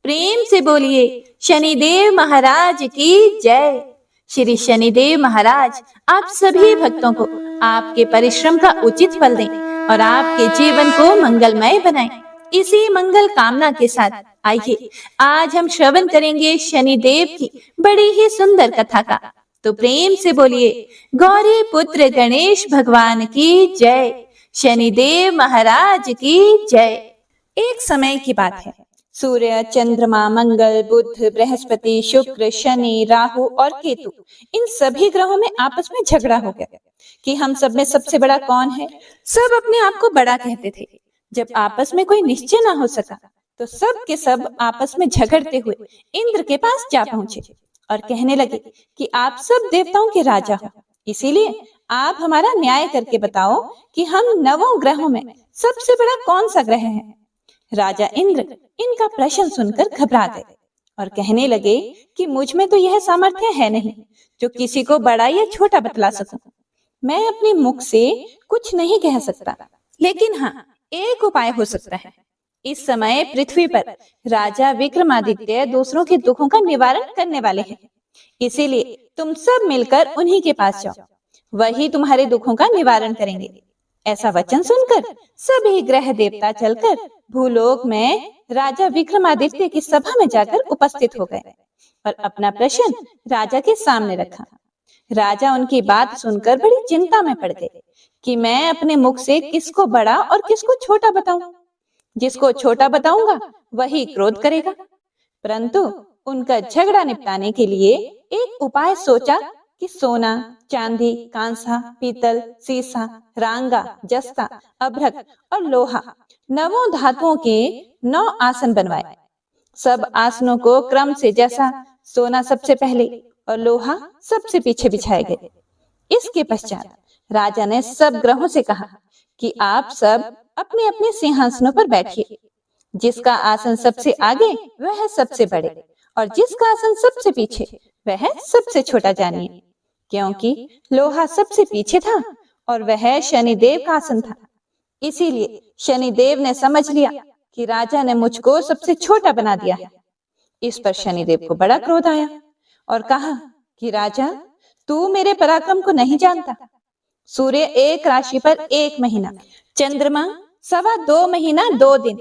प्रेम से बोलिए शनिदेव महाराज की जय। श्री शनिदेव महाराज आप सभी भक्तों को आपके परिश्रम का उचित फल दें और आपके जीवन को मंगलमय बनाएं। इसी मंगल कामना के साथ आइए आज हम श्रवण करेंगे शनिदेव की बड़ी ही सुंदर कथा का। तो प्रेम से बोलिए गौरी पुत्र गणेश भगवान की जय। शनिदेव महाराज की जय। एक समय की बात है। सूर्य, चंद्रमा, मंगल, बुध, बृहस्पति, शुक्र, शनि, राहु और केतु इन सभी ग्रहों में आपस में झगड़ा हो गया कि हम सब में सबसे बड़ा कौन है। सब अपने आप को बड़ा कहते थे। जब आपस में कोई निश्चय ना हो सका तो सब के सब आपस में झगड़ते हुए इंद्र के पास जा पहुंचे और कहने लगे कि आप सब देवताओं के राजा हो, इसीलिए आप हमारा न्याय करके बताओ कि हम नवों ग्रहों में सबसे बड़ा कौन सा ग्रह है। राजा इंद्र इनका प्रश्न सुनकर घबरा गए और कहने लगे कि मुझ में तो यह सामर्थ्य है नहीं जो किसी को बड़ा या छोटा बतला सकूं। मैं अपने मुख से कुछ नहीं कह सकता, लेकिन हाँ, एक उपाय हो सकता है। इस समय पृथ्वी पर राजा विक्रमादित्य दूसरों के दुखों का निवारण करने वाले हैं, इसीलिए तुम सब मिलकर उन्हीं के पास जाओ, वही तुम्हारे दुखों का निवारण करेंगे। ऐसा वचन सुनकर सभी ग्रह देवता चलकर भूलोक में राजा विक्रमादित्य की सभा में जाकर उपस्थित हो गए और अपना प्रश्न राजा के सामने रखा। राजा उनकी बात सुनकर बड़ी चिंता में पड़ गए कि मैं अपने मुख से किसको बड़ा और किसको छोटा बताऊं। जिसको छोटा बताऊंगा वही क्रोध करेगा। परंतु उनका झगड़ा निपटाने के लिए एक उपाय सोचा कि सोना, चांदी, कांसा, पीतल, सीसा, रांगा, जस्ता, अभ्रक और लोहा नवों धातुओं के 9 आसन बनवाए। सब आसनों को क्रम से जैसा सोना सबसे पहले और लोहा सबसे पीछे बिछाए गए। इसके पश्चात राजा ने सब ग्रहों से कहा कि आप सब अपने अपने सिंहासनों पर बैठिए। जिसका आसन सबसे आगे वह सबसे बड़े और जिसका आसन सबसे पीछे वह सबसे छोटा जानिए। क्योंकि लोहा सबसे पीछे था और वह शनिदेव का आसन था, इसीलिए शनिदेव ने समझ लिया कि राजा ने मुझको सबसे छोटा बना दिया है। इस पर शनिदेव को बड़ा क्रोध आया और कहा कि राजा, तू मेरे पराक्रम को नहीं जानता। सूर्य एक राशि पर 1 महीना, चंद्रमा 2.25 महीना 2 दिन,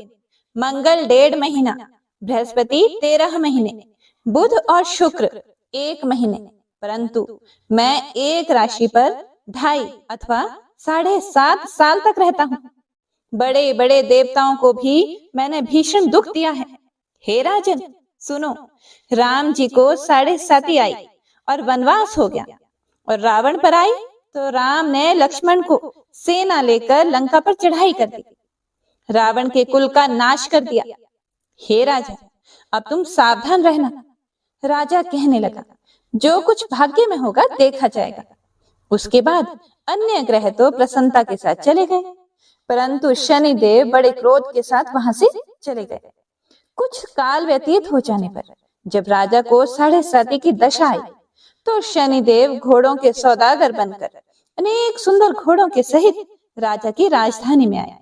मंगल 1.5 महीना, बृहस्पति 13 महीने, बुध और शुक्र 1 महीने, परंतु मैं एक राशि पर 2.5 अथवा 7.5 साल तक रहता हूँ। बड़े बड़े देवताओं को भी मैंने भीषण दुख दिया है। हे राजन सुनो, राम जी को 7.5 आई और वनवास हो गया और रावण पर आई तो राम ने लक्ष्मण को सेना लेकर लंका पर चढ़ाई कर दी, रावण के कुल का नाश कर दिया। हे राजा, अब तुम सावधान रहना। राजा कहने लगा, जो कुछ भाग्य में होगा देखा जाएगा। उसके बाद अन्य ग्रह तो प्रसन्नता के साथ चले गए, परंतु शनिदेव बड़े क्रोध के साथ वहां से चले गए। कुछ काल व्यतीत हो जाने पर जब राजा को 7.5 की दशा आई तो शनिदेव घोड़ों के सौदागर बनकर अनेक सुंदर घोड़ों के सहित राजा की राजधानी में आया।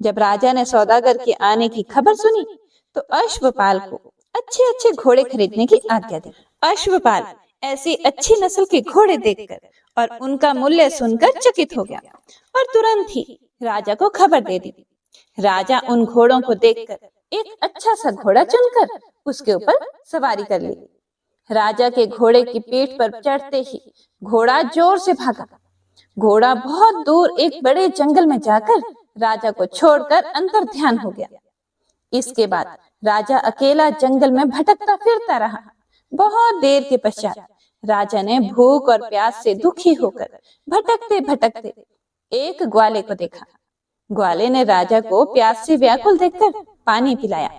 जब राजा ने सौदागर के आने की खबर सुनी तो अश्वपाल को अच्छे अच्छे घोड़े खरीदने की आज्ञा दी। अश्वपाल ऐसी अच्छी नस्ल के घोड़े देखकर और उनका मूल्य सुनकर चकित हो गया और तुरंत ही राजा को खबर दे दी। राजा उन घोड़ों को देखकर एक अच्छा सा घोड़ा चुनकर उसके ऊपर सवारी कर ली। राजा के घोड़े की पीठ पर चढ़ते ही घोड़ा जोर से भागा। घोड़ा बहुत दूर एक बड़े जंगल में जाकर राजा को छोड़कर अंतर ध्यान हो गया। इसके बाद राजा अकेला जंगल में भटकता फिरता रहा। बहुत देर के पश्चात राजा ने भूख और प्यास से दुखी होकर भटकते भटकते एक ग्वाले को देखा। ग्वाले ने राजा को प्यास से व्याकुल देखकर पानी पिलाया।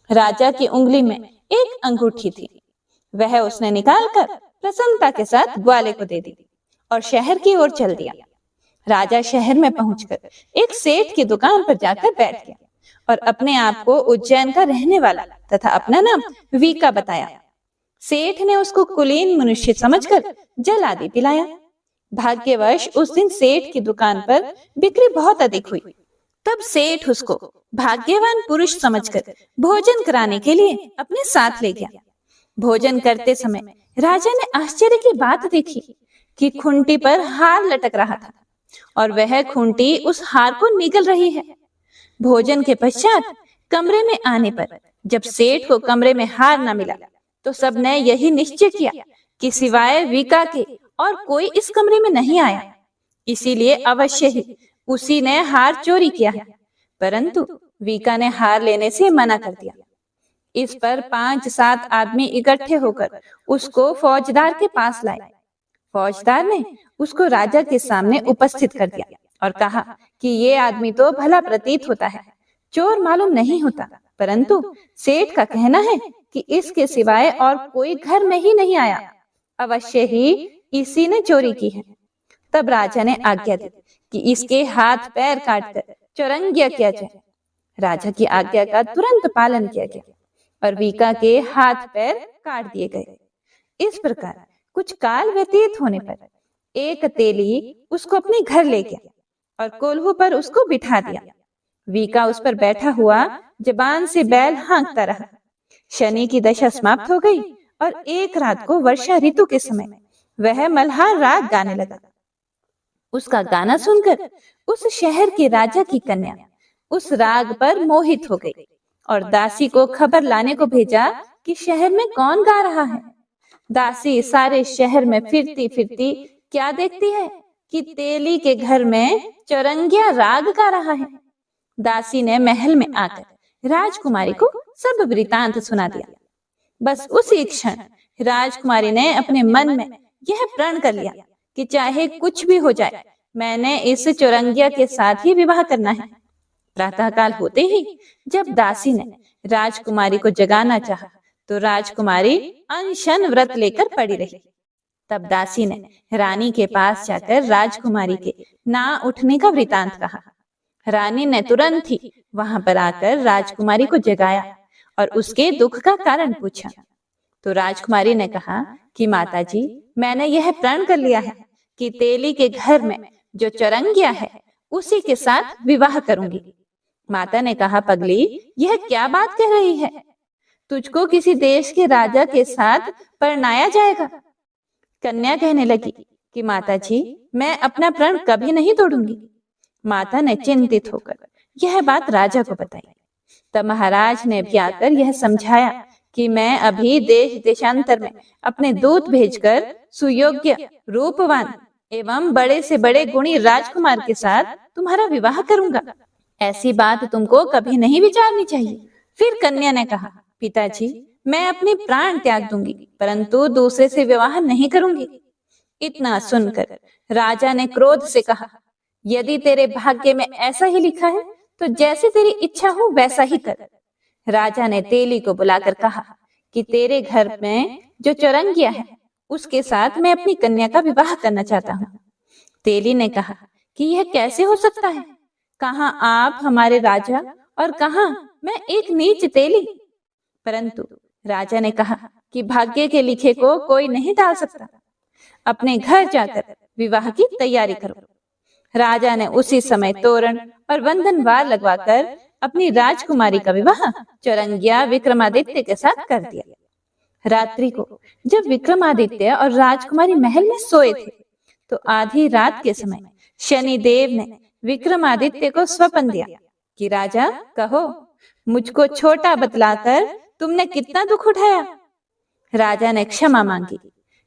राजा की उंगली में एक अंगूठी थी, वह उसने निकालकर प्रसन्नता के साथ ग्वाले को दे दी और शहर की ओर चल दिया। राजा शहर में पहुंचकर एक सेठ की दुकान पर जाकर बैठ गया और अपने आप को उज्जैन का रहने वाला तथा अपना नाम वीका बताया। सेठ ने उसको कुलीन मनुष्य समझकर जल आदि पिलाया। भाग्यवश उस दिन सेठ की दुकान पर बिक्री बहुत अधिक हुई तब सेठ उसको भाग्यवान पुरुष समझकर भोजन कराने के लिए अपने साथ ले गया। भोजन करते समय राजा ने आश्चर्य की बात देखी कि खूंटी पर हार लटक रहा था और वह खूंटी उस हार को निगल रही है। भोजन के पश्चात कमरे में आने पर जब सेठ को कमरे में हार न मिला तो सबने यही निश्चय किया कि सिवाय वीका के और कोई इस कमरे में नहीं आया, इसीलिए अवश्य ही उसी ने हार चोरी किया है। परंतु वीका ने हार लेने से मना कर दिया। इस पर 5-7 आदमी इकट्ठे होकर उसको फौजदार के पास लाए। फौजदार ने उसको राजा के सामने उपस्थित कर दिया और कहा कि ये आदमी तो भला प्रतीत होता है, चोर मालूम नहीं होता, परंतु सेठ का कहना है कि इसके सिवाय और कोई घर में ही नहीं आया, अवश्य ही इसी ने चोरी की है। तब राजा ने आज्ञा दी कि इसके हाथ पैर काटकर चौरंगिया किया जाए। राजा की आज्ञा का तुरंत पालन किया गया और वीका के हाथ पैर काट दिए गए। इस प्रकार कुछ काल व्यतीत होने पर एक तेली उसको अपने घर ले गया और कोल्हू पर उसको बिठा दिया। वीका उस पर बैठा हुआ जबान से बैल हाँकता रहा। शनि की दशा समाप्त हो गई और एक रात को वर्षा ऋतु के समय वह मल्हार राग गाने लगा। उसका गाना सुनकर उस शहर के राजा की कन्या उस राग पर मोहित हो गई और दासी को खबर लाने को भेजा कि शहर में कौन गा रहा है। दासी सारे शहर में फिरती फिरती क्या देखती है कि तेली के घर में चौरंगिया राग गा रहा है। दासी ने महल में आकर राजकुमारी को सब वृतांत सुना दिया। बस उसी क्षण राजकुमारी ने अपने मन में यह प्रण कर लिया कि चाहे कुछ भी हो जाए, मैंने इस चौरंगिया के साथ ही विवाह करना है। प्रातःकाल होते ही जब दासी ने राजकुमारी को जगाना चाहा तो राजकुमारी अनशन व्रत लेकर पड़ी रही। तब दासी ने रानी के पास जाकर राजकुमारी के ना उठने का वृतांत कहा। रानी ने तुरंत ही वहां पर आकर राजकुमारी को जगाया और उसके दुख का कारण पूछा। तो राजकुमारी ने कहा कि माताजी, मैंने यह प्रण कर लिया है कि तेली के घर में जो चौरंगिया है उसी के साथ विवाह करूंगी। माता ने कहा, पगली, यह क्या बात कह रही है? तुझको किसी देश के राजा के साथ परणाया जाएगा। कन्या कहने लगी कि माताजी, मैं अपना प्रण कभी नहीं तोड़ूंगी। माता ने चिंतित होकर यह बात राजा को बताई। तब महाराज ने भी आकर यह समझाया कि मैं अभी देश देशांतर में अपने दूत भेजकर सुयोग्य, रूपवान एवं बड़े से बड़े गुणी राजकुमार के साथ तुम्हारा विवाह करूंगा। ऐसी बात तुमको कभी नहीं विचारनी चाहिए। फिर कन्या ने कहा, पिताजी, मैं अपने प्राण त्याग दूंगी, परंतु दूसरे से विवाह नहीं करूंगी। इतना सुनकर राजा ने क्रोध से कहा, यदि तेरे भाग्य में ऐसा ही लिखा है तो जैसे तेरी इच्छा हो वैसा ही कर। राजा ने तेली को बुलाकर कहा कि तेरे घर में जो चौरंगिया है उसके साथ मैं अपनी कन्या का विवाह करना चाहता हूँ। तेली ने कहा कि यह कैसे हो सकता है? कहाँ आप हमारे राजा और कहाँ मैं एक नीच तेली। परंतु राजा ने कहा कि भाग्य के लिखे को कोई नहीं टाल सकता। अपने घर जाकर विवाह की तैयारी करो। राजा ने उसी समय तोरण और बंधनवार लगवाकर अपनी राजकुमारी का विवाह चौरंगिया विक्रमादित्य के साथ कर दिया। रात्रि को जब विक्रमादित्य और राजकुमारी महल में सोए थे तो आधी रात के समय शनिदेव ने विक्रमादित्य को स्वप्न दिया कि राजा, कहो, मुझको छोटा बतलाकर तुमने कितना दुख उठाया। राजा ने क्षमा मांगी।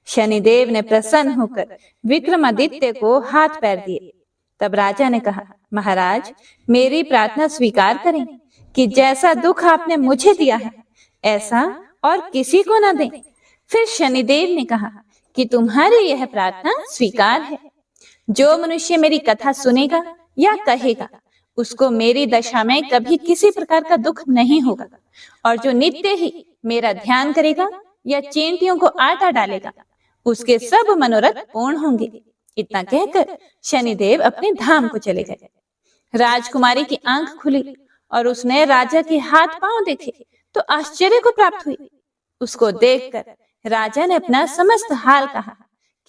शनिदेव ने प्रसन्न होकर विक्रमादित्य को हाथ पैर दिए। तब राजा ने कहा, महाराज, मेरी प्रार्थना स्वीकार करें कि जैसा दुख आपने मुझे दिया है ऐसा और किसी को न दें। फिर शनिदेव ने कहा कि तुम्हारी यह प्रार्थना स्वीकार है। जो मनुष्य मेरी कथा सुनेगा या कहेगा उसको मेरी दशा में कभी किसी प्रकार का दुख नहीं होगा, और जो नित्य ही मेरा ध्यान करेगा या चींटियों को आटा डालेगा उसके सब मनोरथ पूर्ण होंगे। इतना कहकर शनिदेव अपने धाम को चले गए। राजकुमारी की आंख खुली और उसने राजा के हाथ पांव देखे तो आश्चर्य को प्राप्त हुई। उसको देखकर राजा ने अपना समस्त हाल कहा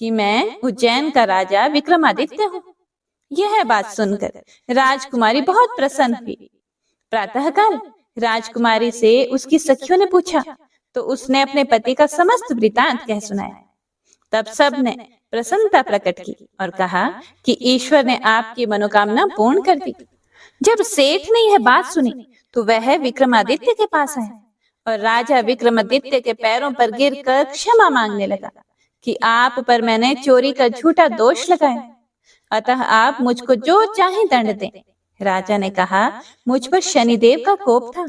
कि मैं उज्जैन का राजा विक्रमादित्य हूँ। यह बात सुनकर राजकुमारी बहुत प्रसन्न हुई। प्रातःकाल राजकुमारी से उसकी सखियों ने पूछा तो उसने अपने पति का समस्त वृतांत कह सुनाया। तब सब ने प्रसन्नता प्रकट की और कहा कि ईश्वर ने आपकी मनोकामना पूर्ण कर दी। जब सेठ ने यह बात सुनी तो वह विक्रमादित्य के पास आया और राजा विक्रमादित्य के पैरों पर गिरकर क्षमा मांगने लगा कि आप पर मैंने चोरी का झूठा दोष लगाया, अतः आप मुझको जो चाहे दंड दें। राजा ने कहा, मुझ पर शनिदेव का कोप था,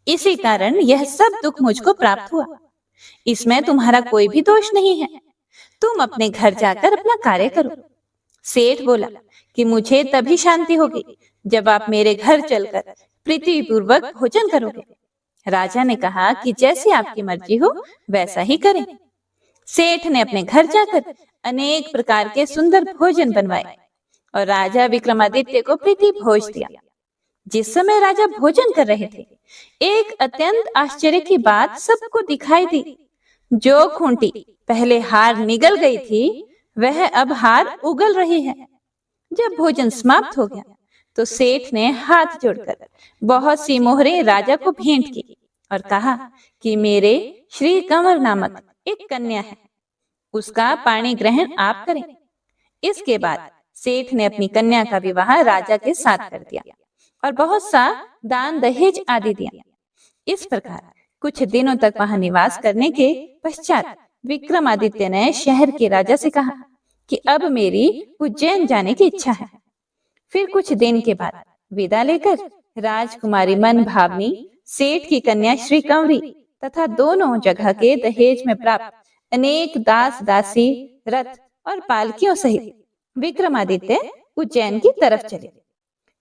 इसी कारण यह सब दुख मुझको प्राप्त हुआ। इसमें तुम्हारा कोई भी दोष नहीं है, तुम अपने घर जाकर अपना कार्य करो। सेठ बोला कि मुझे तभी शांति होगी जब आप मेरे घर चलकर प्रीतिपूर्वक भोजन करोगे। राजा ने कहा कि जैसी आपकी मर्जी हो वैसा ही करें। सेठ ने अपने घर जाकर अनेक प्रकार के सुंदर भोजन बनवाए और राजा विक्रमादित्य को प्रीति भोज दिया। जिस समय राजा भोजन कर रहे थे, एक अत्यंत आश्चर्य की बात सबको दिखाई दी। जो खूंटी पहले हार निगल गई थी, वह अब हार उगल रही है। जब भोजन समाप्त हो गया तो सेठ ने हाथ जोड़कर बहुत सी मोहरें राजा को भेंट की और कहा कि मेरे श्री कंवर नामक एक कन्या है, उसका पाणी ग्रहण आप करें। इसके बाद सेठ ने अपनी कन्या का विवाह राजा के साथ कर दिया और बहुत सा दान दहेज आदि दिया। इस प्रकार कुछ दिनों तक वहां निवास करने के पश्चात विक्रमादित्य ने शहर के राजा से कहा कि अब मेरी उज्जैन जाने की इच्छा है। फिर कुछ दिन के बाद विदा लेकर राजकुमारी मन भावनी सेठ की कन्या श्री कंवरी तथा दोनों जगह के दहेज में प्राप्त अनेक दास दासी, रथ और पालकियों सहित विक्रमादित्य उज्जैन की तरफ चले।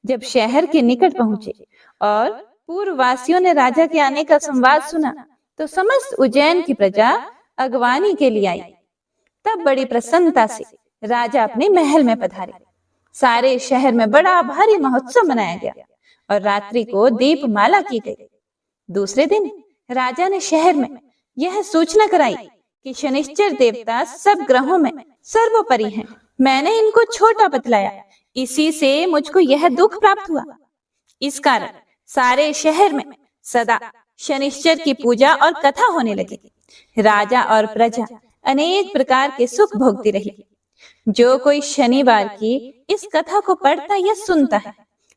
जब शहर के निकट पहुंचे और पूर्ववासियों ने राजा के आने का संवाद सुना तो समस्त उज्जैन की प्रजा अगवानी के लिए आई। तब बड़ी प्रसन्नता से राजा अपने महल में पधारे। सारे शहर में बड़ा भारी महोत्सव मनाया गया और रात्रि को दीपमाला की गई। दूसरे दिन राजा ने शहर में यह सूचना कराई कि शनिश्चर देवता सब ग्रहों में सर्वोपरि हैं। मैंने इनको छोटा बतलाया, इसी से मुझको यह दुख प्राप्त हुआ। इस कारण सारे शहर में सदा शनिश्चर की पूजा और कथा होने लगी। राजा और प्रजा अनेक प्रकार के सुख भोगती रही। जो कोई शनिवार की इस कथा को पढ़ता या सुनता है,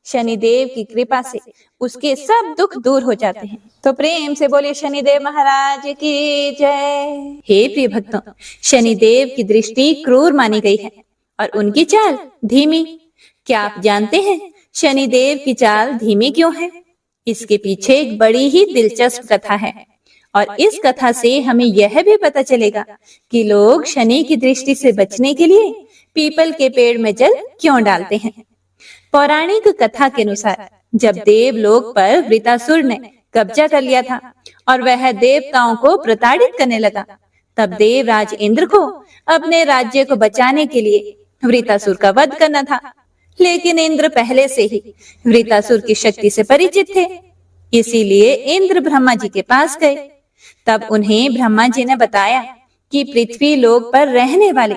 शनिदेव की कृपा से उसके सब दुख दूर हो जाते हैं। तो प्रेम से बोलिए शनिदेव महाराज की जय। हे प्रिय भक्तों, शनिदेव की दृष्टि क्रूर मानी गई है और उनकी चाल धीमी। क्या आप जानते हैं शनिदेव की चाल धीमी क्यों है? इसके पीछे एक बड़ी ही दिलचस्प कथा है और इस कथा से हमें यह भी पता चलेगा कि लोग शनि की दृष्टि से बचने के लिए पीपल के पेड़ में जल क्यों डालते हैं। पौराणिक कथा के अनुसार जब देवलोक पर वृतासुर ने कब्जा कर लिया था और वह देवताओं को प्रताड़ित करने लगा, तब देवराज इंद्र को अपने राज्य को बचाने के लिए वृतासुर का वध करना था। लेकिन इंद्र पहले से ही वृतासुर की शक्ति से परिचित थे, इसीलिए इंद्र ब्रह्मा जी के पास गए। तब उन्हें ब्रह्मा जी ने बताया कि पृथ्वी लोक पर रहने वाले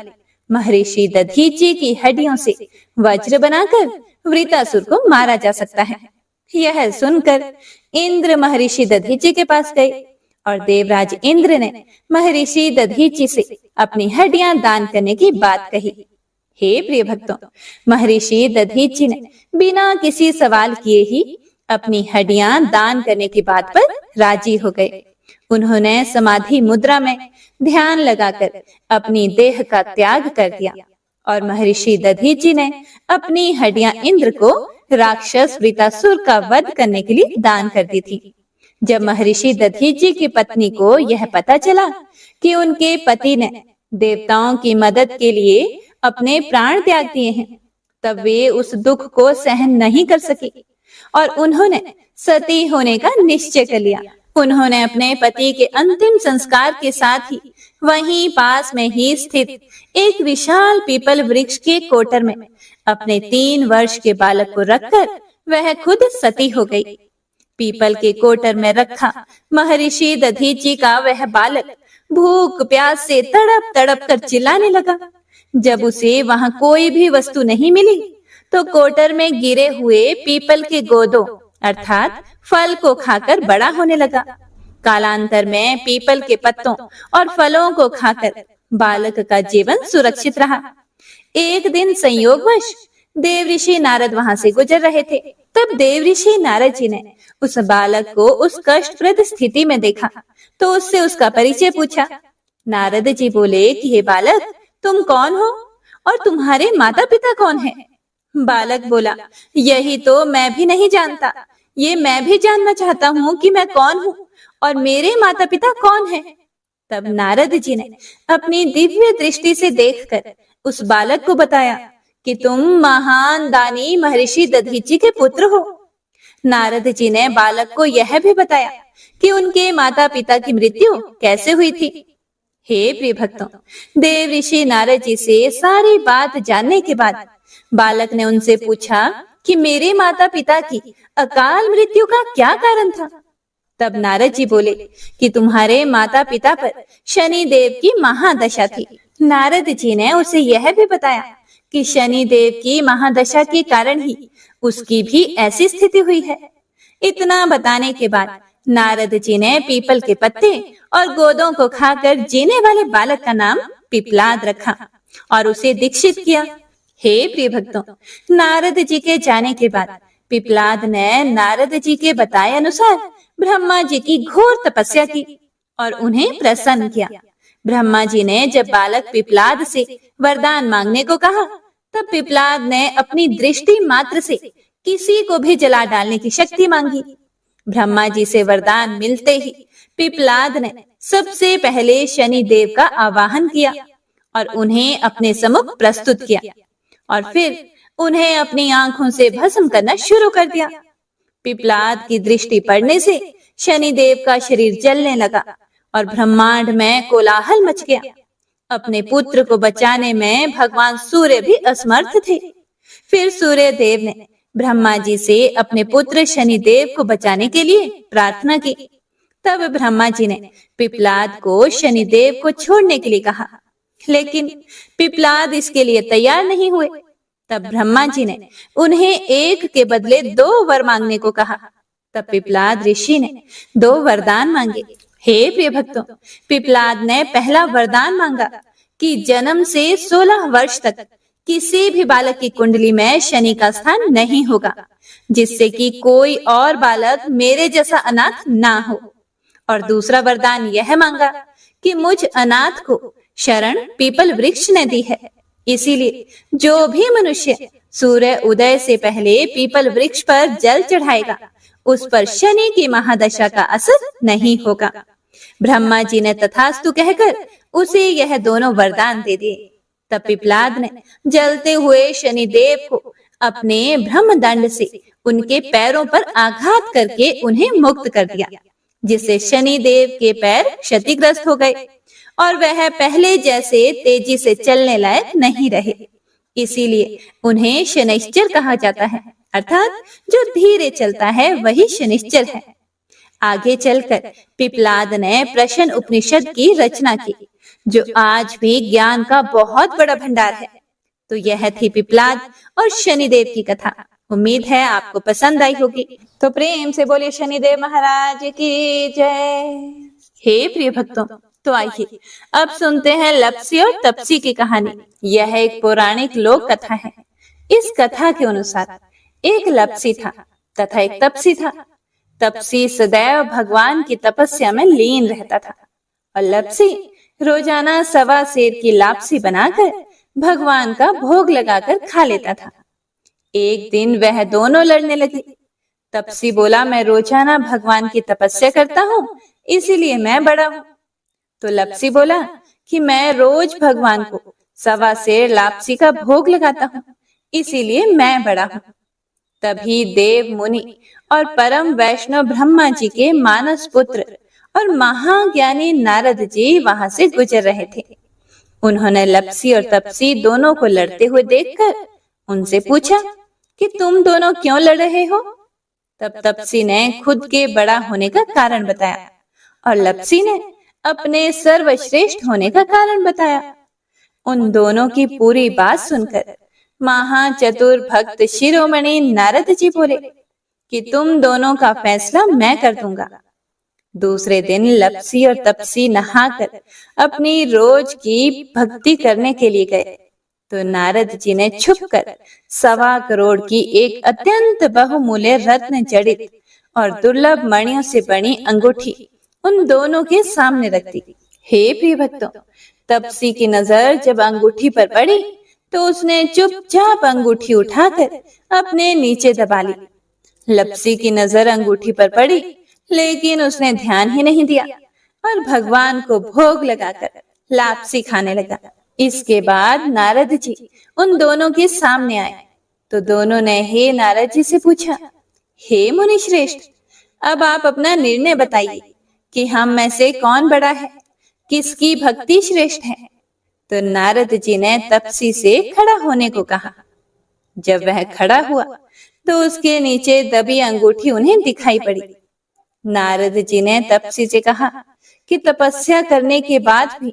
महर्षि दधीचि की हड्डियों से वज्र बनाकर वृतासुर को मारा जा सकता है। यह सुनकर इंद्र महर्षि दधीचि के पास गए और देवराज इंद्र ने महर्षि दधीचि से अपनी हड्डियां दान करने की बात कही। हे प्रिय भक्तों, महर्षि दधीचि ने बिना किसी सवाल किए ही अपनी हड्डियां दान करने की बात पर राजी हो गए। उन्होंने समाधि मुद्रा में ध्यान लगाकर अपनी देह का त्याग कर दिया और महर्षि दधीचि ने अपनी हड्डियां इंद्र को राक्षस वृतासुर का वध करने के लिए दान कर दी थी। जब महर्षि दधीचि की पत्नी को यह पता चला कि उनके पति ने देवताओं की मदद के लिए अपने प्राण त्याग दिए हैं, तब वे उस दुख को सहन नहीं कर सकी और उन्होंने सती होने का निश्चय कर लिया। उन्होंने अपने पति के अंतिम संस्कार के साथ ही वहीं पास में ही स्थित एक विशाल पीपल वृक्ष के कोटर में अपने 3 वर्ष के बालक को रखकर वह खुद सती हो गई। पीपल के कोटर में रखा महर्षि दधीचि का वह बालक भूख प्यास से तड़प तड़प कर चिल्लाने लगा। जब उसे वहां कोई भी वस्तु नहीं मिली तो कोटर में गिरे हुए पीपल के गोदों अर्थात फल को खाकर बड़ा होने लगा। कालांतर में पीपल के पत्तों और फलों को खाकर बालक का जीवन सुरक्षित रहा। एक दिन संयोगवश देव ऋषि नारद वहां से गुजर रहे थे। तब देव ऋषि नारद जी ने उस बालक को उस कष्टप्रद स्थिति में देखा तो उससे उसका परिचय पूछा। नारद जी बोले कि हे बालक, तुम कौन हो और तुम्हारे माता पिता कौन हैं? बालक बोला, यही तो मैं भी नहीं जानता। ये मैं भी जानना चाहता हूँ कि मैं कौन हूँ और मेरे माता पिता कौन हैं। तब नारद जी ने अपनी दिव्य दृष्टि से देखकर उस बालक को बताया कि तुम महान दानी महर्षि दधीचि के पुत्र हो। नारद जी ने बालक को यह भी बताया कि उनके माता पिता की मृत्यु कैसे हुई थी। हे प्रिय भक्तों, देव ऋषि नारद जी से सारी बात जानने के बाद बालक ने उनसे पूछा कि मेरे माता पिता की अकाल मृत्यु का क्या कारण था। तब नारद जी बोले कि तुम्हारे माता पिता पर शनि देव की महादशा थी। नारद जी ने उसे यह भी बताया कि शनि देव की महादशा के कारण ही उसकी भी ऐसी स्थिति हुई है। इतना बताने के बाद नारद जी ने पीपल के पत्ते और गोदों को खाकर जीने वाले बालक का नाम पिपलाद रखा और उसे दीक्षित किया। हे प्रिय भक्तों, नारद जी के जाने के बाद पिपलाद ने नारद जी के बताए अनुसार ब्रह्मा जी की घोर तपस्या की और उन्हें प्रसन्न किया। ब्रह्मा जी ने जब बालक पिपलाद से वरदान मांगने को कहा तब पिपलाद ने अपनी दृष्टि मात्र से किसी को भी जला डालने की शक्ति मांगी। ब्रह्मा जी से वरदान मिलते ही पिपलाद ने सबसे पहले शनि देव का आवाहन किया और उन्हें अपने सम्मुख प्रस्तुत किया और फिर उन्हें अपनी आंखों से भस्म करना शुरू कर दिया। पिपलाद की दृष्टि पड़ने से शनि देव का शरीर जलने लगा और ब्रह्मांड में कोलाहल मच गया। अपने पुत्र को बचाने में भगवान सूर्य भी असमर्थ थे। फिर सूर्य देव ने ब्रह्मा जी से अपने पुत्र शनि देव को बचाने के लिए प्रार्थना की। तब ब्रह्मा जी ने पिपलाद को शनि देव को छोड़ने के लिए कहा, लेकिन पिपलाद इसके लिए तैयार नहीं हुए। तब ब्रह्मा जी ने उन्हें एक के बदले 2 वर मांगने को कहा। तब पिपलाद ऋषि ने 2 वरदान मांगे। हे प्रिय भक्तों, पिपलाद ने पहला वरदान मांगा कि जन्म से 16 वर्ष तक किसी भी बालक की कुंडली में शनि का स्थान नहीं होगा, जिससे कि कोई और बालक मेरे जैसा अनाथ ना हो। और दूसरा वरदान यह मांगा कि मुझ अनाथ को शरण पीपल वृक्ष ने दी है, इसीलिए जो भी मनुष्य सूर्य उदय से पहले पीपल वृक्ष पर जल चढ़ाएगा उस पर शनि की महादशा का असर नहीं होगा। ब्रह्मा जी ने तथास्तु कहकर उसे यह दोनों वरदान दे दिए। तब पिपलाद ने जलते हुए शनि देव को अपने ब्रह्मदंड से उनके पैरों पर आघात करके उन्हें मुक्त कर दिया, जिससे शनि देव के पैर क्षतिग्रस्त हो गए और वह पहले जैसे तेजी से चलने लायक नहीं रहे। इसीलिए उन्हें शनिश्चर कहा जाता है, अर्थात जो धीरे चलता है वही शनिश्चर है। आगे चलकर पिपलाद ने प्रश्न उपनिषद की रचना की, जो आज भी ज्ञान का बहुत बड़ा भंडार है। तो यह थी पिपलाद और शनिदेव की कथा। उम्मीद है आपको पसंद आई होगी। तो प्रेम से बोलिए शनिदेव महाराज की जय। हे प्रिय भक्तों, तो आइए अब सुनते हैं लप्सी और तपसी की कहानी। यह एक पौराणिक लोक कथा है। इस कथा के अनुसार एक लप्सी था तथा एक तपसी था। तपसी सदैव भगवान की तपस्या में लीन रहता था और लप्सी रोजाना 1.25 सेर की लापसी बनाकर भगवान का भोग लगाकर खा लेता था। एक दिन वह दोनों लड़ने लगे। तपसी बोला, मैं रोजाना भगवान की तपस्या करता हूँ, इसीलिए मैं बड़ा हूँ। तो लप्सी बोला कि मैं रोज भगवान को 1.25 सेर लापसी का भोग लगाता हूँ, इसीलिए मैं बड़ा हूँ। तभी देव मुनि और परम वैष्णव ब्रह्मा जी के मानस पुत्र और महाज्ञानी नारद जी वहां से गुजर रहे थे। उन्होंने लप्सी और तपसी दोनों को लड़ते हुए देखकर उनसे पूछा कि तुम दोनों क्यों लड़ रहे हो। तब तपसी ने खुद के बड़ा होने का कारण बताया और लप्सी ने अपने सर्वश्रेष्ठ होने का कारण बताया। उन दोनों की पूरी बात सुनकर महाचतुर भक्त शिरोमणि नारद जी बोले कि तुम दोनों का फैसला मैं कर दूंगा। दूसरे दिन लपसी और तपसी नहाकर अपनी रोज की भक्ति करने के लिए गए तो नारद जी ने छुपकर 1.25 करोड़ की एक अत्यंत बहुमूल्य रत्न जड़ित और दुर्लभ मणियों से बनी अंगूठी उन दोनों के सामने रख दी। हे प्रिय भक्तों, तपसी की नजर जब अंगूठी पर पड़ी तो उसने चुपचाप अंगूठी उठाकर अपने नीचे दबा ली। लपसी की नजर अंगूठी पर पड़ी लेकिन उसने ध्यान ही नहीं दिया और भगवान को भोग लगाकर लापसी खाने लगा। इसके बाद नारद जी उन दोनों के सामने आए तो दोनों ने हे नारद जी से पूछा, हे मुनि श्रेष्ठ, अब आप अपना निर्णय बताइए कि हम में से कौन बड़ा है, किसकी भक्ति श्रेष्ठ है। तो नारद जी ने तपसी से खड़ा होने को कहा। जब वह खड़ा हुआ तो उसके नीचे दबी अंगूठी उन्हें दिखाई पड़ी। नारद जी ने तपसी से कहा कि तपस्या करने के बाद भी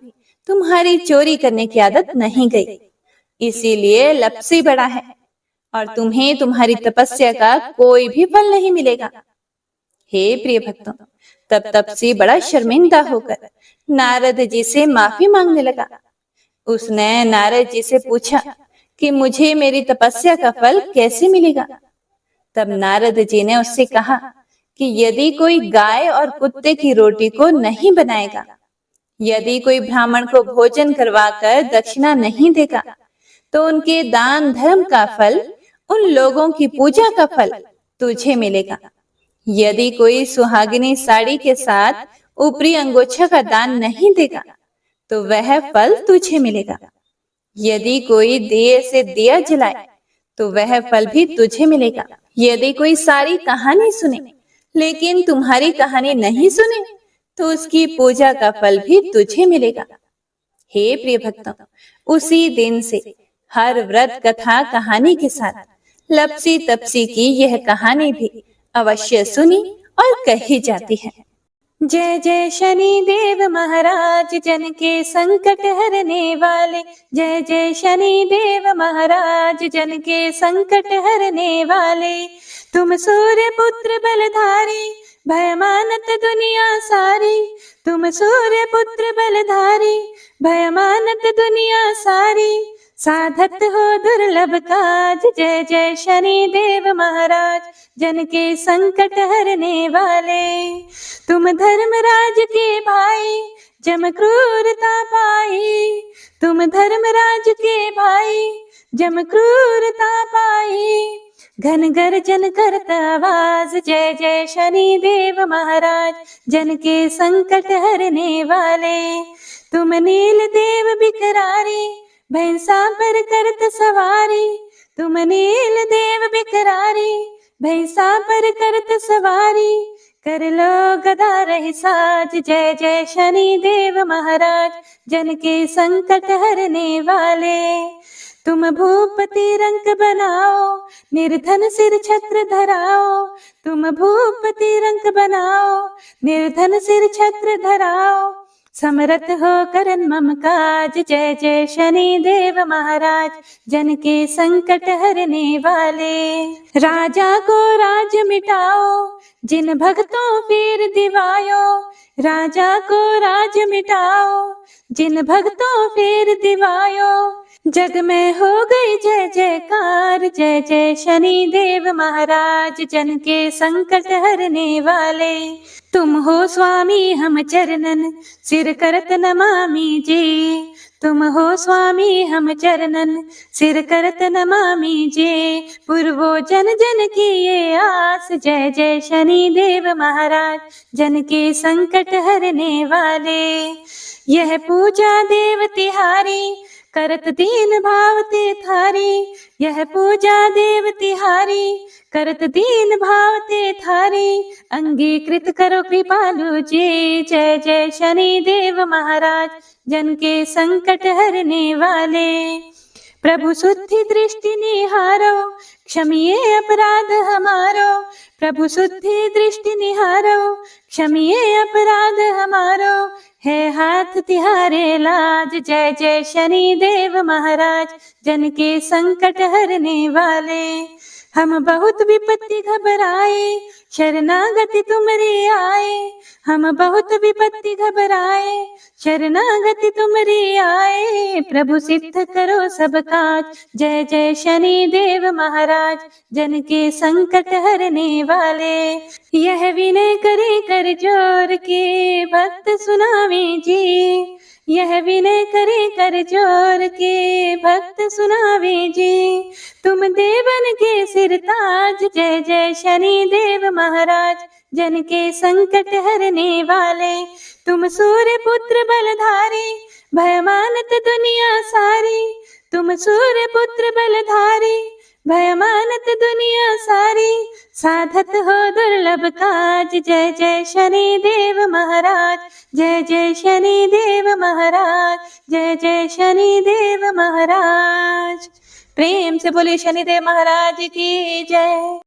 तुम्हारी चोरी करने की आदत नहीं गई, इसीलिए लपसी बड़ा है और तुम्हें तुम्हारी तपस्या का कोई भी फल नहीं मिलेगा। हे प्रिय भक्तों, तब तपसी बड़ा शर्मिंदा होकर नारद जी से माफी मांगने लगा। उसने नारद जी से पूछा कि मुझे मेरी तपस्या का फल कैसे मिलेगा। तब नारद जी ने उससे कहा कि यदि कोई गाय और कुत्ते की रोटी को नहीं बनाएगा, यदि कोई ब्राह्मण को भोजन करवाकर दक्षिणा नहीं देगा, तो उनके दान धर्म का फल, उन लोगों की पूजा का फल तुझे मिलेगा। यदि कोई सुहागिनी साड़ी के साथ ऊपरी अंगोछा का दान नहीं देगा तो वह फल तुझे मिलेगा। यदि कोई दिए से दिया जलाए तो वह फल भी तुझे मिलेगा। यदि कोई सारी कहानी सुने लेकिन तुम्हारी कहानी नहीं सुने तो उसकी पूजा का फल भी तुझे मिलेगा। हे प्रिय भक्तों, उसी दिन से हर व्रत कथा कहानी के साथ लपसी तपसी की यह कहानी भी अवश्य सुनी और कही जाती है। जय जय शनि देव महाराज, जन के संकट हरने वाले। जय जय शनि देव महाराज, जन के संकट हरने वाले। तुम सूर्य पुत्र बलधारी, भय मानत दुनिया सारी। तुम सूर्य पुत्र बलधारी, भय मानत दुनिया सारी। साधत हो दुर्लभ काज, जय जय शनि देव महाराज, जन के संकट हरने वाले। तुम धर्मराज के भाई, जम क्रूरता पाई। तुम धर्मराज के भाई, जम क्रूरता पाई। घन गर्जन करत आवाज, जय जय शनि देव महाराज, जन के संकट हरने वाले। तुम नील देव बिकरारी, भैंसा पर करत सवारी। तुम नील देव बिकरारी, भैंसा पर करत सवारी। कर लो गदा रही साज, जय जय शनि देव महाराज, जन के संकट हरने वाले। तुम भूपति रंक बनाओ, निर्धन सिर छत्र धराओ। तुम भूपति रंक बनाओ, निर्धन सिर छत्र धराओ। समरथ हो करन मम काज, जय जय शनि देव महाराज, जन के संकट हरने वाले। राजा को राज मिटाओ, जिन भक्तों पीर दिवायो। राजा को राज मिटाओ, जिन भक्तों पीर दिवायो। जग में हो गई जय जयकार, जय जय शनि देव महाराज, जन के संकट हरने वाले। तुम हो स्वामी हम चरणन, सिर करत नमामि जी। तुम हो स्वामी हम चरणन, सिर करत नमामि जी। पूर्वो जन जन की ये आस, जय जय शनि देव महाराज, जन के संकट हरने वाले। यह पूजा देव तिहारी, करत दीन भाव ते थारी। यह पूजा देव तिहारी, करत दीन भाव ते थारी। अंगीकृत करो कृपालु जी, जय जय शनि देव महाराज, जन के संकट हरने वाले। प्रभु शुद्धि दृष्टि निहारो, क्षमिए अपराध हमारो। प्रभु शुद्धि दृष्टि निहारो, क्षमिए अपराध हमारो। है हाथ तिहारे लाज। जय जय शनि देव महाराज, जन के संकट हरने वाले। हम बहुत विपत्ति घबराए, शरणागति तुमरी आए। हम बहुत विपत्ति घबराए, शरणागति तुमरी आए। प्रभु सिद्ध करो सब काज। जय जय शनि देव महाराज, जन के संकट हरने वाले। यह विनय करे कर जोर के, भक्त सुनावे जी। यह विनय करे कर जोर के, भक्त सुनावे जी। तुम देवन के सिर ताज। जय जय शनि देव महाराज, जन के संकट हरने वाले। तुम सूर्य पुत्र बलधारी, भय मानत दुनिया सारी। तुम सूर्य पुत्र बलधारी, भय मानत दुनिया सारी। साधत हो दुर्लभ काज। जय जय शनि देव महाराज, जय जय शनि देव महाराज, जय जय शनि देव महाराज। प्रेम से बोले शनिदेव महाराज की जय।